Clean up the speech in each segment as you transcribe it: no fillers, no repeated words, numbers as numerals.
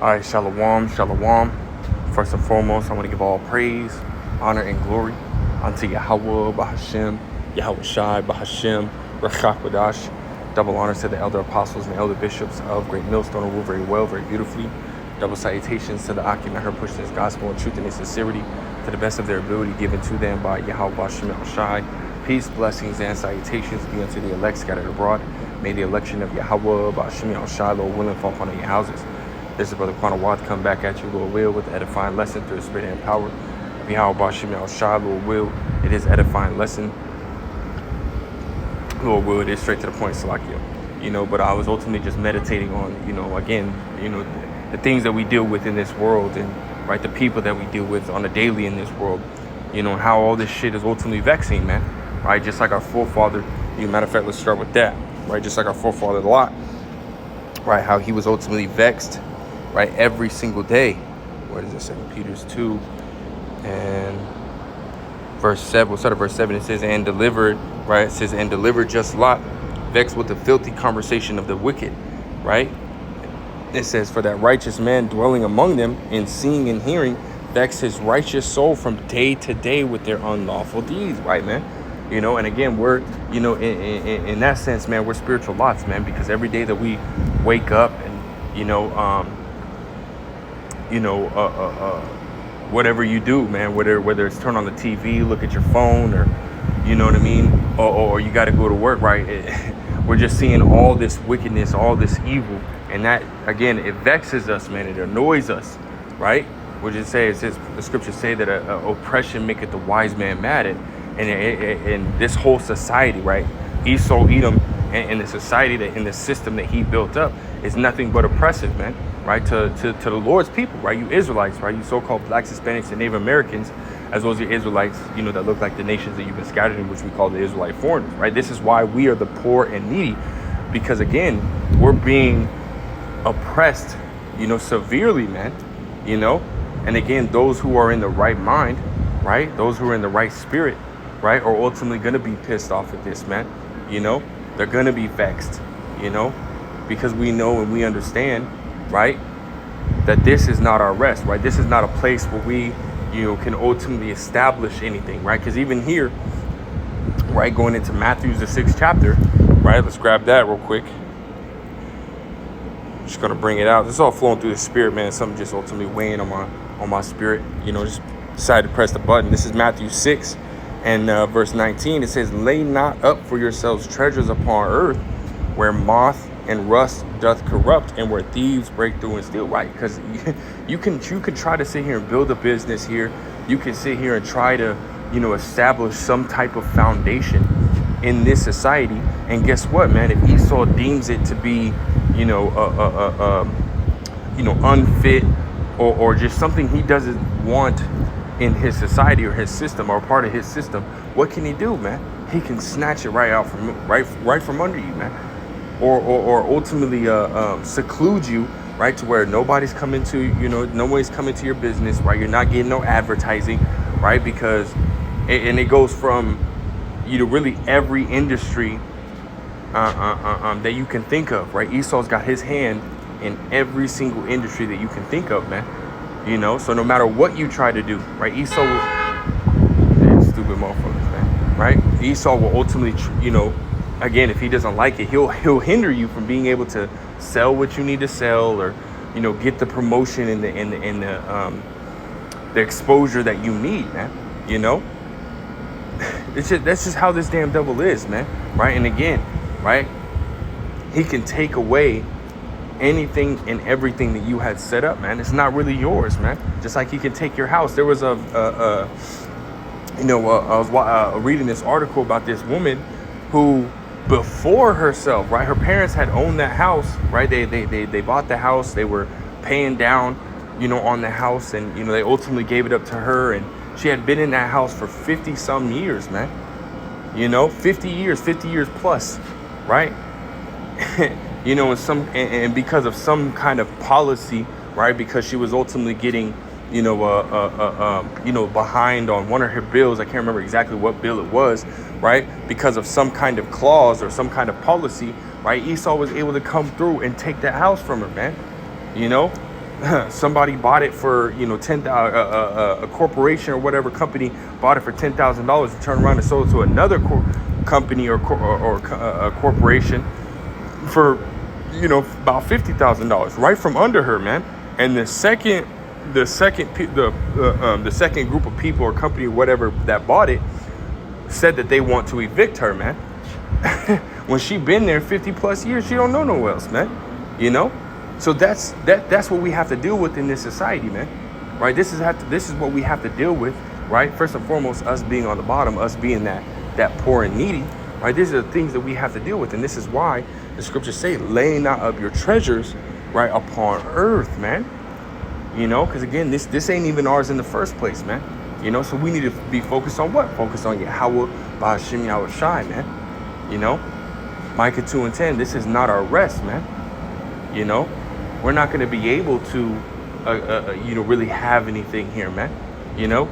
All right, shalom, shalom. First and foremost, I want to give all praise, honor, and glory unto Yahweh, Bahashem, Yahweh Shai, Bahashem, Rachak Wadash. Double honors to the elder apostles and elder bishops of Great Millstone, who rule very well, very beautifully. Double salutations to the Akim and her pushing this gospel in truth and in sincerity to the best of their ability given to them by Yahweh Bahashem Shai. Peace, blessings, and salutations be unto the elect scattered abroad. May the election of Yahweh Bahashem Shai, Lord willing, fall upon your houses. This is Brother Quanah Watt come back at you, Lord will, with the edifying lesson through the Spirit and power of Yahweh Bahashem Shai, Lord will. It is edifying lesson. Lord will, it is straight to the point, Salakia. But I was ultimately just meditating on, again, the things that we deal with in this world and, right, the people that we deal with on a daily in this world, and how all this shit is ultimately vexing, man, right? Just like our forefather, matter of fact, let's start with that, right? Just like our forefather Lot, right? How he was ultimately vexed, right? Every single day. What is it? 2 Peter 2 and verse 7. We'll start at verse 7. It says, and delivered, right? It says, and delivered just Lot, vexed with the filthy conversation of the wicked, right? It says, for that righteous man dwelling among them and seeing and hearing, vex his righteous soul from day to day with their unlawful deeds, right, man? And again, we're, in that sense, man, we're spiritual lots, man, because every day that we wake up and, whatever you do, man, whether it's turn on the TV, look at your phone, or, you know what I mean? Or you got to go to work, right? We're just seeing all this wickedness, all this evil. And that, again, it vexes us, man. It annoys us, right? Which it says, the scriptures say that oppression maketh the wise man mad. And this whole society, right? Esau, Edom, and the society, in the system that he built up is nothing but oppressive, man, right? To the Lord's people, right? You Israelites, right? You so-called blacks, Hispanics, and Native Americans, as well as the Israelites, that look like the nations that you've been scattered in, which we call the Israelite foreigners, right? This is why we are the poor and needy, because, again, we're being oppressed, severely, man, and again, those who are in the right mind, right, those who are in the right spirit, right, are ultimately going to be pissed off at this, man. They're going to be vexed, because we know and we understand, right, that this is not our rest, right? This is not a place where we, can ultimately establish anything, right? Because even here, right, going into Matthew, the 6th chapter, right, let's grab that real quick. Just gonna bring it out. This is all flowing through the spirit, man. Something just ultimately weighing on my spirit. Just decided to press the button. This is Matthew 6 and verse 19. It says, lay not up for yourselves treasures upon earth, where moth and rust doth corrupt, and where thieves break through and steal. Right? Because you can try to sit here and build a business here. You can sit here and try to establish some type of foundation in this society. And guess what, man? If Esau deems it to be unfit or just something he doesn't want in his society or his system or part of his system, what can he do, man? He can snatch it right out from right from under you, man, or ultimately seclude you, right, to where nobody's coming to nobody's coming to your business, right? You're not getting no advertising, right? Because it goes from really every industry that you can think of, right? Esau's got his hand in every single industry that you can think of, man. So no matter what you try to do, right? Esau will, stupid motherfuckers, man, right? Esau will ultimately, again, if he doesn't like it, he'll hinder you from being able to sell what you need to sell, or get the promotion and the exposure that you need, man. That's just how this damn devil is, man, right? And again, right, he can take away anything and everything that you had set up, man. It's not really yours, man. Just like he can take your house. There was I was reading this article about this woman who, before herself, right, her parents had owned that house, right? They bought the house. They were paying down, on the house, and they ultimately gave it up to her, and she had been in that house for 50 some years, man. 50 years plus, right? And because of some kind of policy, right? Because she was ultimately getting, behind on one of her bills. I can't remember exactly what bill it was, right? Because of some kind of clause or some kind of policy, right? Esau was able to come through and take that house from her, man. Somebody bought it for, you know, 10,000. A corporation or whatever company bought it for $10,000 and turned around and sold it to another company or a corporation for, you know, about $50,000 right from under her, man. And the second group of people or company or whatever that bought it said that they want to evict her, man. When she been there 50 plus years, she don't know no else, man. You know, so that's what we have to deal with in this society, man. Right? This is what we have to deal with, right? First and foremost, us being on the bottom, us being that poor and needy, right? These are the things that we have to deal with, and this is why the scriptures say, "Lay not up your treasures, right, upon earth," man. You know, because again, this ain't even ours in the first place, man. You know, so we need to be focused on what? Focus on Yahweh Ba'Hashem Yahushai, man. You know, Micah 2:10. This is not our rest, man. You know, we're not going to be able to, you know, really have anything here, man. You know,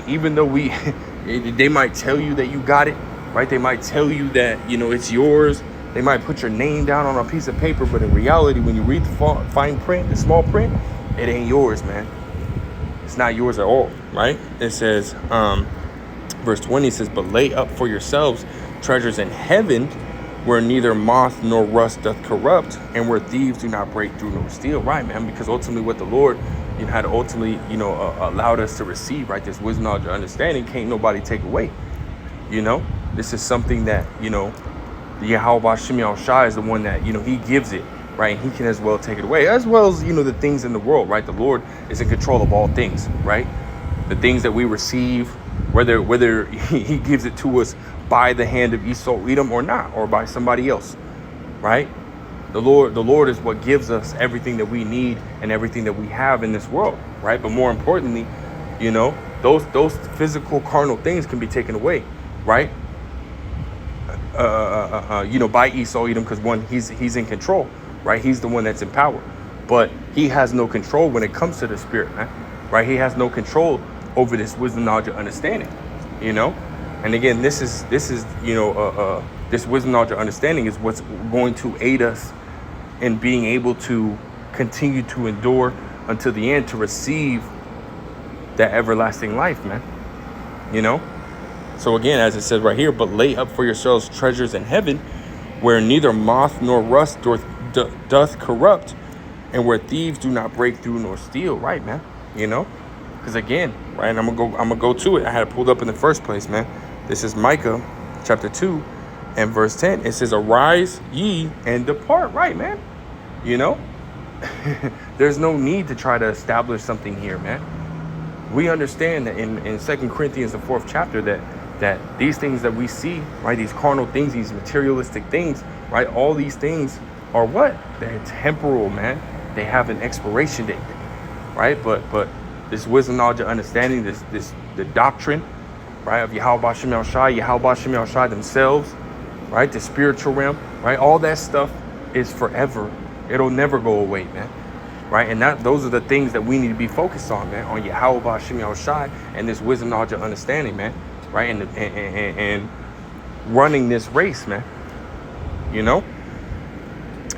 even though they might tell you that you got it, right? They might tell you that, you know, it's yours. They might put your name down on a piece of paper, but in reality, when you read the fine print, the small print, it ain't yours, man. It's not yours at all, right? It says, verse 20 says, "But lay up for yourselves treasures in heaven, where neither moth nor rust doth corrupt, and where thieves do not break through nor steal," right, man? Because ultimately what the Lord, you know, had ultimately, you know, allowed us to receive, right? This wisdom, knowledge, understanding can't nobody take away. You know, this is something that, you know, the Yahweh Ba'Hashem Yahushai is the one that, you know, he gives it, right? And he can as well take it away, as well as, you know, the things in the world, right? The Lord is in control of all things, right? The things that we receive, whether he gives it to us by the hand of Esau Edom or not, or by somebody else, right? The Lord is what gives us everything that we need and everything that we have in this world, right? But more importantly, you know, those physical carnal things can be taken away, right? You know, by Esau Edom, because one, he's in control, right? He's the one that's in power, but he has no control when it comes to the spirit, man, right? He has no control over this wisdom, knowledge, and understanding, you know. And again, this is you know, this wisdom, knowledge, and understanding is what's going to aid us in being able to continue to endure until the end, to receive that everlasting life, man. You know. So again, as it says right here, "But lay up for yourselves treasures in heaven, where neither moth nor rust doth corrupt, and where thieves do not break through nor steal," right, man? You know, because again, right, I'm gonna go to it. I had it pulled up in the first place, man. This is Micah chapter 2 and verse 10. It says, "Arise ye and depart," right, man? You know, there's no need to try to establish something here, man. We understand that in 2 Corinthians, the 4th chapter, that these things that we see, right, these carnal things, these materialistic things, right, all these things are what? They're temporal, man. They have an expiration date, right? But this wisdom, knowledge, and understanding, the doctrine, right, of Yahweh Ba'Hashem Yahushai themselves, right, the spiritual realm, right, all that stuff is forever. It'll never go away, man. Right, and those are the things that we need to be focused on, man, on Yahweh Ba'Hashem Yahushai and this wisdom, knowledge, and understanding, man, right, and running this race, man. You know,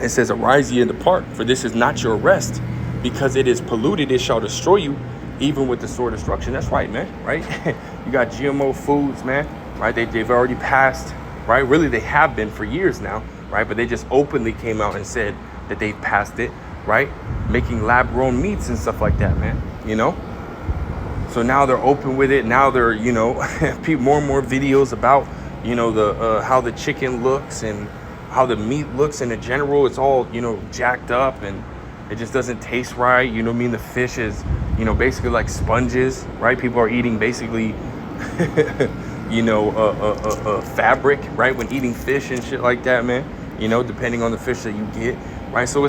it says, "Arise ye and depart, for this is not your rest, because it is polluted; it shall destroy you, even with the sword of destruction." That's right, man. Right, you got GMO foods, man. Right, they've already passed. Right, really, they have been for years now. Right, but they just openly came out and said that they've passed it. Right, making lab-grown meats and stuff like that, man. You know, so now they're open with it. Now they're, you know, more and more videos about, you know, the how the chicken looks and how the meat looks in general. It's all, you know, jacked up and it just doesn't taste right. You know what I mean? The fish is, you know, basically like sponges, right? People are eating basically, you know, fabric, right? When eating fish and shit like that, man. You know, depending on the fish that you get, right? So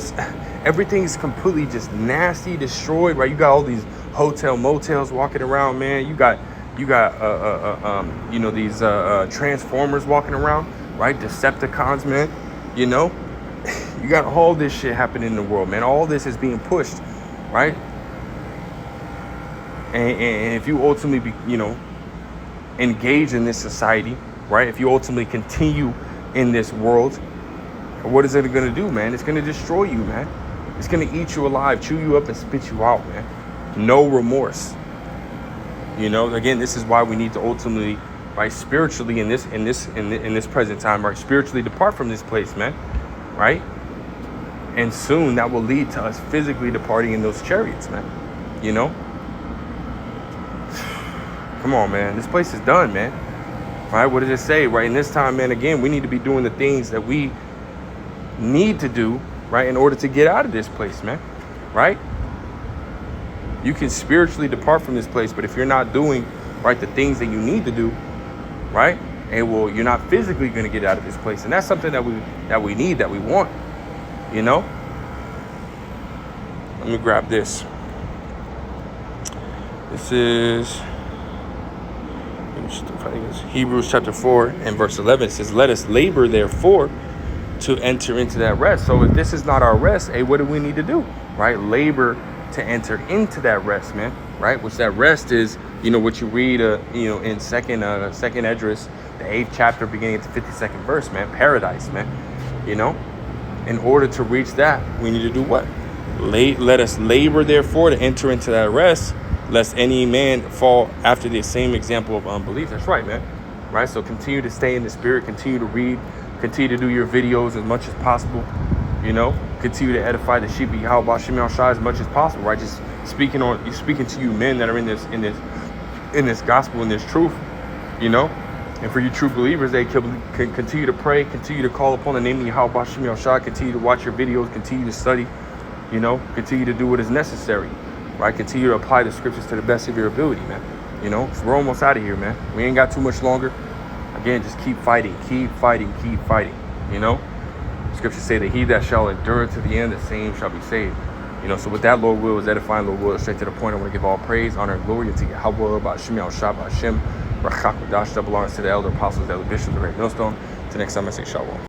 everything is completely just nasty, destroyed, right? You got all these hotel motels walking around, man. You got you know, these Transformers walking around, right? Decepticons, man. You know, you got all this shit happening in the world, man. All this is being pushed, right? And if you ultimately you know, engage in this society, right? If you ultimately continue in this world, what is it going to do, man? It's going to destroy you, man. It's going to eat you alive, chew you up, and spit you out, man. No remorse. You know, again, this is why we need to ultimately, right, spiritually in this present time, right, spiritually depart from this place, man, right? And soon that will lead to us physically departing in those chariots, man. You know? Come on, man. This place is done, man. Right? What does it say? Right? In this time, man, again, we need to be doing the things that we need to do, right, in order to get out of this place, man. Right? You can spiritually depart from this place, but if you're not doing, right, the things that you need to do, right, and well, you're not physically going to get out of this place. And that's something that we need, that we want, you know? Let me grab this. This is Hebrews chapter 4 and verse 11. It says, let us labor, therefore, to enter into that rest. So if this is not our rest, hey, what do we need to do? Right? Labor to enter into that rest, man. Right? Which that rest is, you know, what you read, in second Esdras, the 8th chapter, beginning at the 52nd verse, man. Paradise, man. You know? In order to reach that, we need to do what? Let us labor, therefore, to enter into that rest, lest any man fall after the same example of unbelief. That's right, man. Right? So continue to stay in the spirit, continue to read, continue to do your videos as much as possible, you know, continue to edify the sheep of Yahweh B'Shem Yahushua as much as possible, right? Just speaking to you men that are in this gospel, in this truth, you know. And for you true believers, they can continue to pray, continue to call upon the name of Yahweh B'Shem Yahushua, continue to watch your videos, continue to study, you know, continue to do what is necessary. Right? Continue to apply the scriptures to the best of your ability, man. You know, so we're almost out of here, man. We ain't got too much longer. Again, just keep fighting, you know. Scriptures say that he that shall endure to the end, the same shall be saved. You know, so with that, Lord will is edifying, Lord will, straight to the point. I want to give all praise, honor, and glory to Yahweh, B'Shem Yahushua, B'Shem, Rachak, Dash, double honors to the elder apostles, the elder bishops, the great millstone. Till next time, I say shalom.